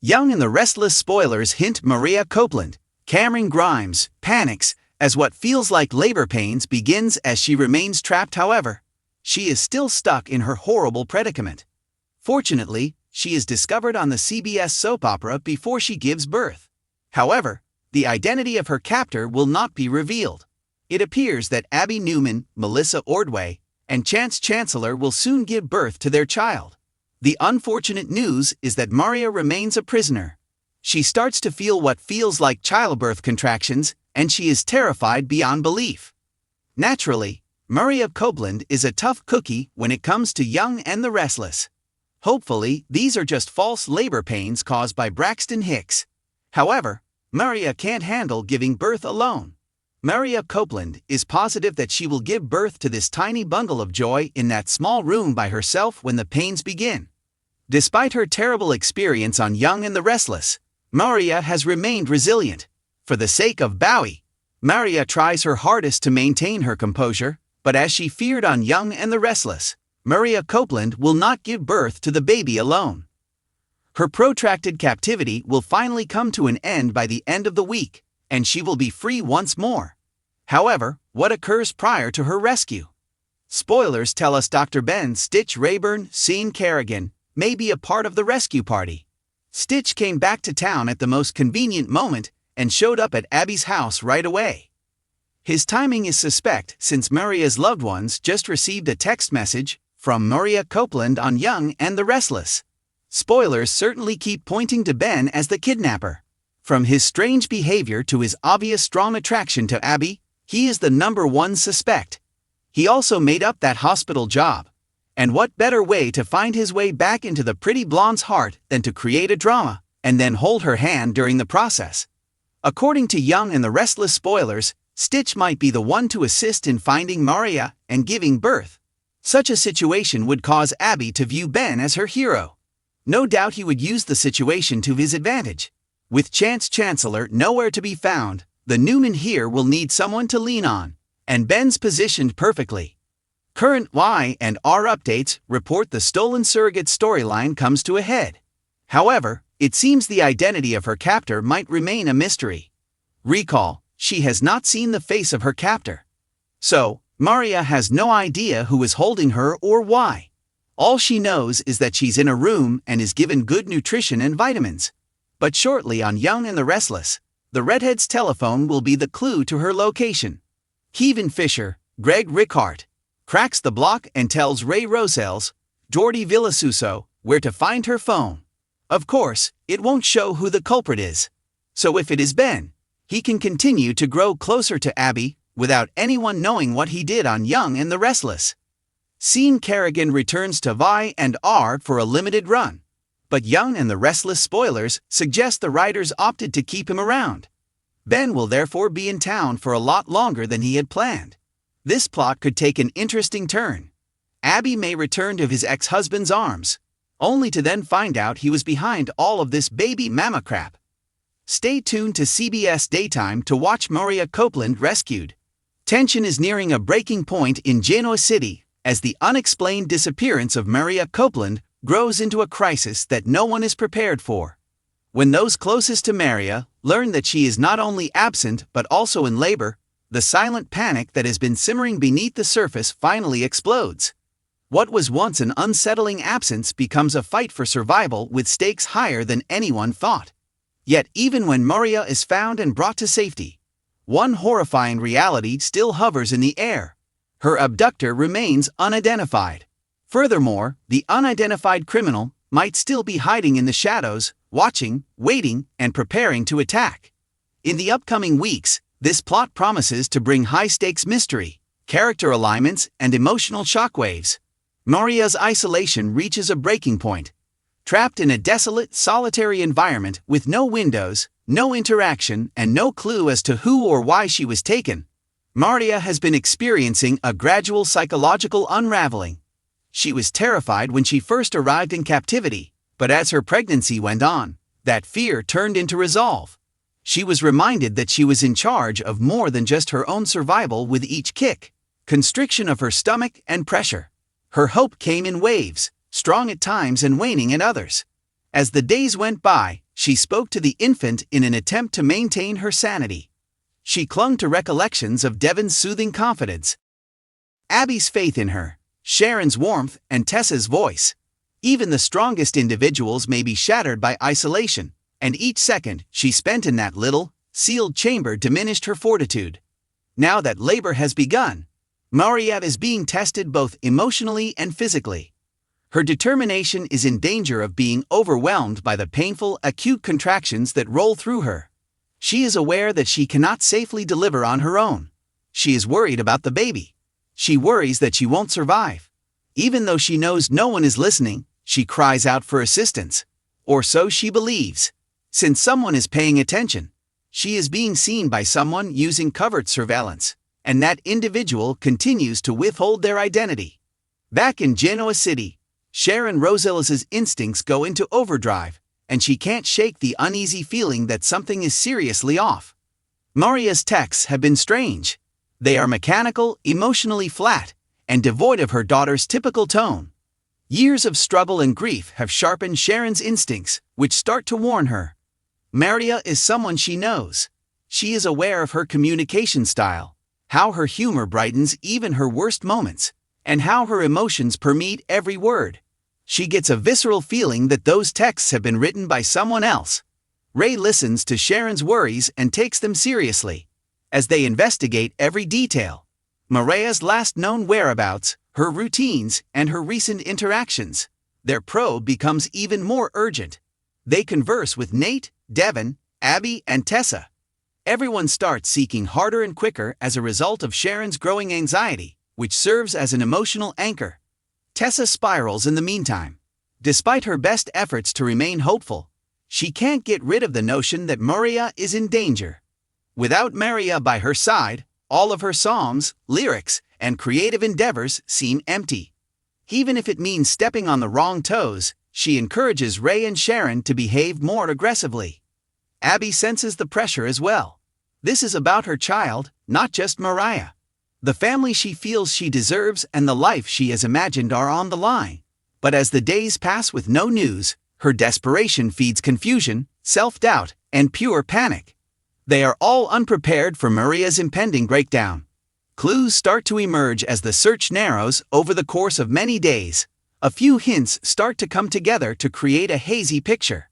Young and the Restless spoilers hint Mariah Copeland, Cameron Grimes, panics as what feels like labor pains begins as she remains trapped. However, she is still stuck in her horrible predicament. Fortunately, she is discovered on the CBS soap opera before she gives birth. However, the identity of her captor will not be revealed. It appears that Abby Newman, Melissa Ordway, and Chance Chancellor will soon give birth to their child. The unfortunate news is that Mariah remains a prisoner. She starts to feel what feels like childbirth contractions, and she is terrified beyond belief. Naturally, Mariah Copeland is a tough cookie when it comes to Young and the Restless. Hopefully, these are just false labor pains caused by Braxton Hicks. However, Mariah can't handle giving birth alone. Mariah Copeland is positive that she will give birth to this tiny bundle of joy in that small room by herself when the pains begin. Despite her terrible experience on Young and the Restless, Mariah has remained resilient. For the sake of Bowie, Mariah tries her hardest to maintain her composure, but as she feared on Young and the Restless, Mariah Copeland will not give birth to the baby alone. Her protracted captivity will finally come to an end by the end of the week, and she will be free once more. However, what occurs prior to her rescue? Spoilers tell us Dr. Ben Stitch Rayburn, Sean Kerrigan, may be a part of the rescue party. Stitch came back to town at the most convenient moment and showed up at Abby's house right away. His timing is suspect since Mariah's loved ones just received a text message from Mariah Copeland on Young and the Restless. Spoilers certainly keep pointing to Ben as the kidnapper. From his strange behavior to his obvious strong attraction to Abby, he is the #1 suspect. He also made up that hospital job. And what better way to find his way back into the pretty blonde's heart than to create a drama, and then hold her hand during the process? According to Young and the Restless spoilers, Stitch might be the one to assist in finding Mariah and giving birth. Such a situation would cause Abby to view Ben as her hero. No doubt he would use the situation to his advantage. With Chance Chancellor nowhere to be found, the Newman here will need someone to lean on, and Ben's positioned perfectly. Current Y&R updates report the stolen surrogate storyline comes to a head. However, it seems the identity of her captor might remain a mystery. Recall, she has not seen the face of her captor. So, Mariah has no idea who is holding her or why. All she knows is that she's in a room and is given good nutrition and vitamins. But shortly on Young and the Restless, the redhead's telephone will be the clue to her location. Kevin Fisher, Greg Rickhart, cracks the block and tells Ray Roselles, Jordi Villasuso, where to find her phone. Of course, it won't show who the culprit is. So if it is Ben, he can continue to grow closer to Abby without anyone knowing what he did on Young and the Restless. Sean Kerrigan returns to Y&R for a limited run. But Young and the Restless spoilers suggest the writers opted to keep him around. Ben will therefore be in town for a lot longer than he had planned. This plot could take an interesting turn. Abby may return to his ex-husband's arms, only to then find out he was behind all of this baby mama crap. Stay tuned to CBS Daytime to watch Mariah Copeland rescued. Tension is nearing a breaking point in Genoa City as the unexplained disappearance of Mariah Copeland grows into a crisis that no one is prepared for. When those closest to Mariah learn that she is not only absent but also in labor, the silent panic that has been simmering beneath the surface finally explodes. What was once an unsettling absence becomes a fight for survival with stakes higher than anyone thought. Yet even when Mariah is found and brought to safety, one horrifying reality still hovers in the air. Her abductor remains unidentified. Furthermore, the unidentified criminal might still be hiding in the shadows, watching, waiting, and preparing to attack. In the upcoming weeks, this plot promises to bring high-stakes mystery, character alignments, and emotional shockwaves. Mariah's isolation reaches a breaking point. Trapped in a desolate, solitary environment with no windows, no interaction, and no clue as to who or why she was taken, Mariah has been experiencing a gradual psychological unraveling. She was terrified when she first arrived in captivity, but as her pregnancy went on, that fear turned into resolve. She was reminded that she was in charge of more than just her own survival with each kick, constriction of her stomach, and pressure. Her hope came in waves, strong at times and waning at others. As the days went by, She spoke to the infant in an attempt to maintain her sanity. She clung to recollections of Devon's soothing confidence, Abby's faith in her, Sharon's warmth, and Tessa's voice. Even the strongest individuals may be shattered by isolation, and each second she spent in that little, sealed chamber diminished her fortitude. Now that labor has begun, Mariah is being tested both emotionally and physically. Her determination is in danger of being overwhelmed by the painful, acute contractions that roll through her. She is aware that she cannot safely deliver on her own. She is worried about the baby. She worries that she won't survive. Even though she knows no one is listening, she cries out for assistance. Or so she believes. Since someone is paying attention, she is being seen by someone using covert surveillance, and that individual continues to withhold their identity. Back in Genoa City, Sharon Rosellas's instincts go into overdrive, and she can't shake the uneasy feeling that something is seriously off. Mariah's texts have been strange. They are mechanical, emotionally flat, and devoid of her daughter's typical tone. Years of struggle and grief have sharpened Sharon's instincts, which start to warn her. Mariah is someone she knows. She is aware of her communication style, how her humor brightens even her worst moments, and how her emotions permeate every word. She gets a visceral feeling that those texts have been written by someone else. Ray listens to Sharon's worries and takes them seriously. As they investigate every detail, Mariah's last known whereabouts, her routines, and her recent interactions, their probe becomes even more urgent. They converse with Nate, Devon, Abby, and Tessa. Everyone starts seeking harder and quicker as a result of Sharon's growing anxiety, which serves as an emotional anchor. Tessa spirals in the meantime. Despite her best efforts to remain hopeful, she can't get rid of the notion that Mariah is in danger. Without Mariah by her side, all of her songs, lyrics, and creative endeavors seem empty. Even if it means stepping on the wrong toes, she encourages Ray and Sharon to behave more aggressively. Abby senses the pressure as well. This is about her child, not just Mariah. The family she feels she deserves and the life she has imagined are on the line. But as the days pass with no news, her desperation feeds confusion, self-doubt, and pure panic. They are all unprepared for Mariah's impending breakdown. Clues start to emerge as the search narrows over the course of many days. A few hints start to come together to create a hazy picture.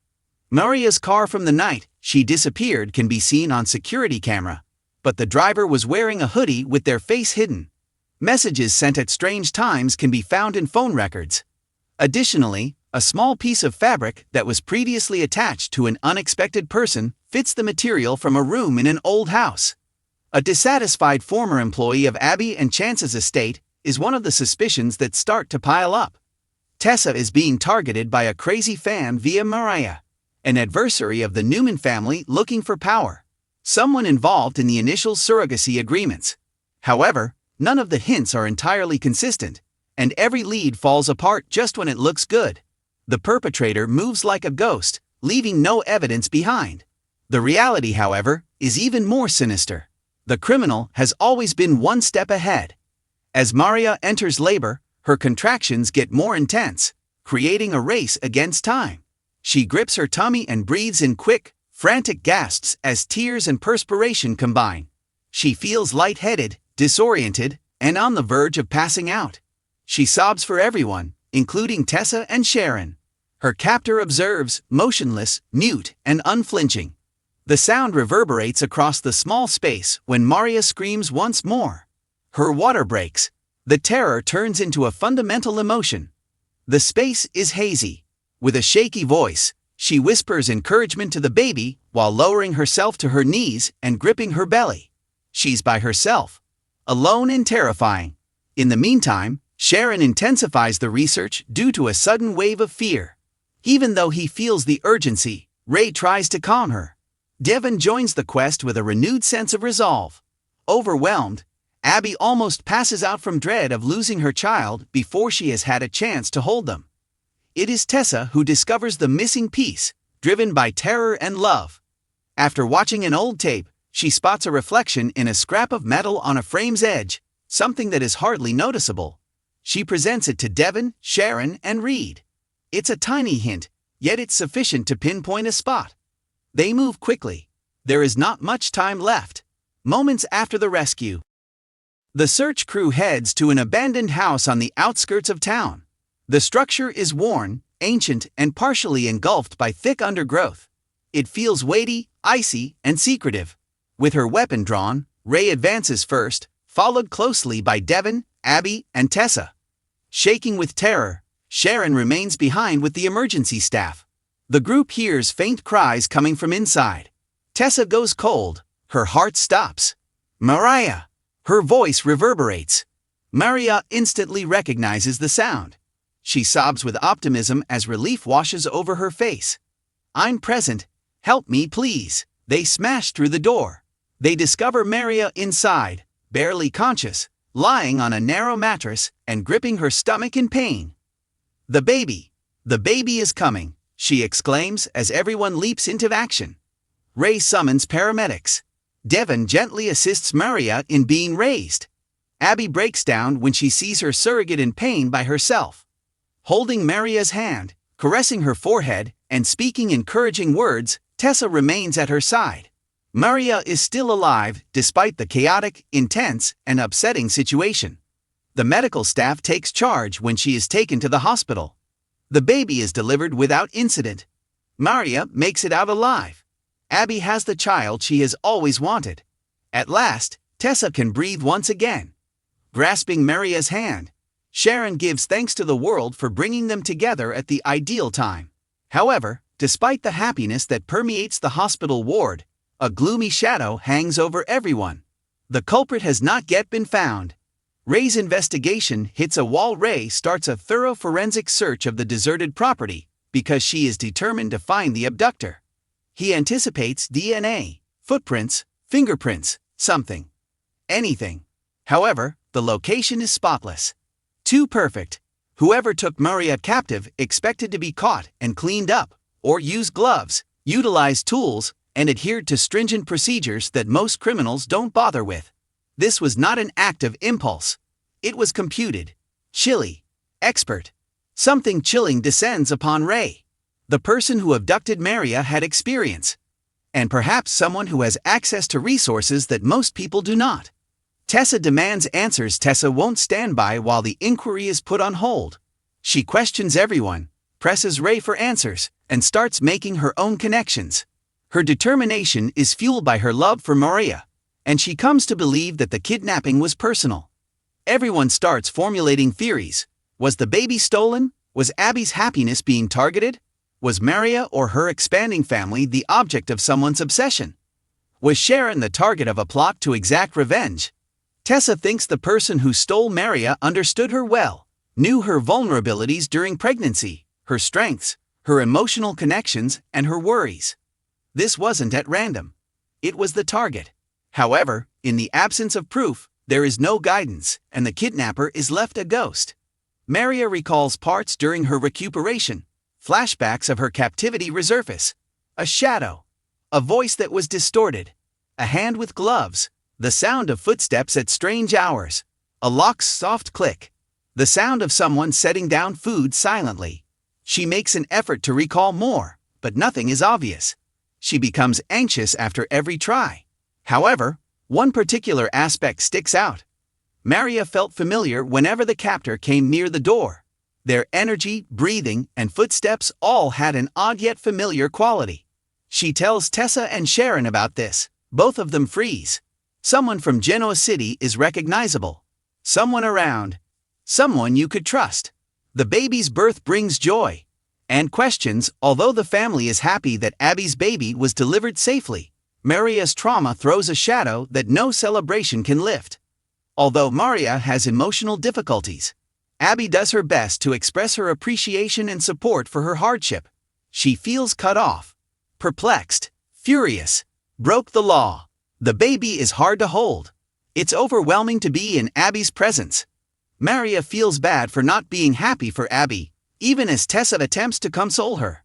Mariah's car from the night she disappeared can be seen on security camera, but the driver was wearing a hoodie with their face hidden. Messages sent at strange times can be found in phone records. Additionally, a small piece of fabric that was previously attached to an unexpected person fits the material from a room in an old house. A dissatisfied former employee of Abby and Chance's estate is one of the suspicions that start to pile up. Tessa is being targeted by a crazy fan via Mariah, an adversary of the Newman family looking for power, someone involved in the initial surrogacy agreements. However, none of the hints are entirely consistent, and every lead falls apart just when it looks good. The perpetrator moves like a ghost, leaving no evidence behind. The reality, however, is even more sinister. The criminal has always been one step ahead. As Mariah enters labor, her contractions get more intense, creating a race against time. She grips her tummy and breathes in quick, frantic gasps as tears and perspiration combine. She feels lightheaded, disoriented, and on the verge of passing out. She sobs for everyone, including Tessa and Sharon. Her captor observes, motionless, mute, and unflinching. The sound reverberates across the small space when Mariah screams once more. Her water breaks. The terror turns into a fundamental emotion. The space is hazy. With a shaky voice, she whispers encouragement to the baby while lowering herself to her knees and gripping her belly. She's by herself, alone and terrifying. In the meantime, Sharon intensifies the research due to a sudden wave of fear. Even though he feels the urgency, Ray tries to calm her. Devon joins the quest with a renewed sense of resolve. Overwhelmed, Abby almost passes out from dread of losing her child before she has had a chance to hold them. It is Tessa who discovers the missing piece, driven by terror and love. After watching an old tape, she spots a reflection in a scrap of metal on a frame's edge, something that is hardly noticeable. She presents it to Devon, Sharon, and Reed. It's a tiny hint, yet it's sufficient to pinpoint a spot. They move quickly. There is not much time left. Moments after the rescue, the search crew heads to an abandoned house on the outskirts of town. The structure is worn, ancient, and partially engulfed by thick undergrowth. It feels weighty, icy, and secretive. With her weapon drawn, Ray advances first, followed closely by Devon, Abby, and Tessa. Shaking with terror, Sharon remains behind with the emergency staff. The group hears faint cries coming from inside. Tessa goes cold. Her heart stops. Mariah! Her voice reverberates. Mariah instantly recognizes the sound. She sobs with optimism as relief washes over her face. I'm present. Help me, please. They smash through the door. They discover Mariah inside, barely conscious, lying on a narrow mattress and gripping her stomach in pain. The baby is coming, she exclaims as everyone leaps into action. Ray summons paramedics. Devon gently assists Mariah in being raised. Abby breaks down when she sees her surrogate in pain by herself. Holding Mariah's hand, caressing her forehead, and speaking encouraging words, Tessa remains at her side. Mariah is still alive despite the chaotic, intense, and upsetting situation. The medical staff takes charge when she is taken to the hospital. The baby is delivered without incident. Mariah makes it out alive. Abby has the child she has always wanted. At last, Tessa can breathe once again. Grasping Mariah's hand, Sharon gives thanks to the world for bringing them together at the ideal time. However, despite the happiness that permeates the hospital ward, a gloomy shadow hangs over everyone. The culprit has not yet been found. Ray's investigation hits a wall. Ray starts a thorough forensic search of the deserted property because she is determined to find the abductor. He anticipates DNA, footprints, fingerprints, something. Anything. However, the location is spotless. Too perfect. Whoever took Mariah captive expected to be caught and cleaned up, or use gloves, utilize tools, and adhered to stringent procedures that most criminals don't bother with. This was not an act of impulse. It was computed. Chilly. Expert. Something chilling descends upon Ray. The person who abducted Mariah had experience. And perhaps someone who has access to resources that most people do not. Tessa demands answers. Tessa won't stand by while the inquiry is put on hold. She questions everyone, presses Ray for answers, and starts making her own connections. Her determination is fueled by her love for Mariah, and she comes to believe that the kidnapping was personal. Everyone starts formulating theories. Was the baby stolen? Was Abby's happiness being targeted? Was Mariah or her expanding family the object of someone's obsession? Was Sharon the target of a plot to exact revenge? Tessa thinks the person who stole Mariah understood her well, knew her vulnerabilities during pregnancy, her strengths, her emotional connections, and her worries. This wasn't at random. It was the target. However, in the absence of proof, there is no guidance, and the kidnapper is left a ghost. Mariah recalls parts during her recuperation. Flashbacks of her captivity resurface. A shadow. A voice that was distorted. A hand with gloves. The sound of footsteps at strange hours. A lock's soft click. The sound of someone setting down food silently. She makes an effort to recall more, but nothing is obvious. She becomes anxious after every try. However, one particular aspect sticks out. Mariah felt familiar whenever the captor came near the door. Their energy, breathing, and footsteps all had an odd yet familiar quality. She tells Tessa and Sharon about this. Both of them freeze. Someone from Genoa City is recognizable. Someone around. Someone you could trust. The baby's birth brings joy and questions. Although the family is happy that Abby's baby was delivered safely, Mariah's trauma throws a shadow that no celebration can lift. Although Mariah has emotional difficulties, Abby does her best to express her appreciation and support for her hardship. She feels cut off, perplexed, furious, broke the law. The baby is hard to hold. It's overwhelming to be in Abby's presence. Mariah feels bad for not being happy for Abby, even as Tessa attempts to console her.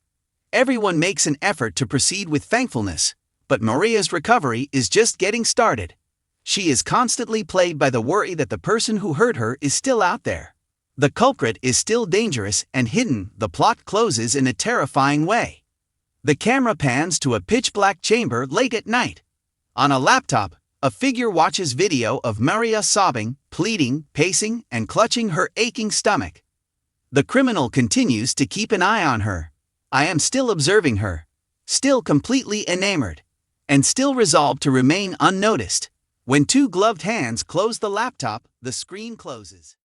Everyone makes an effort to proceed with thankfulness, but Mariah's recovery is just getting started. She is constantly plagued by the worry that the person who hurt her is still out there. The culprit is still dangerous and hidden. The plot closes in a terrifying way. The camera pans to a pitch-black chamber late at night. On a laptop, a figure watches video of Mariah sobbing, pleading, pacing, and clutching her aching stomach. The criminal continues to keep an eye on her. I am still observing her, still completely enamored, and still resolved to remain unnoticed. When two gloved hands close the laptop, the screen closes.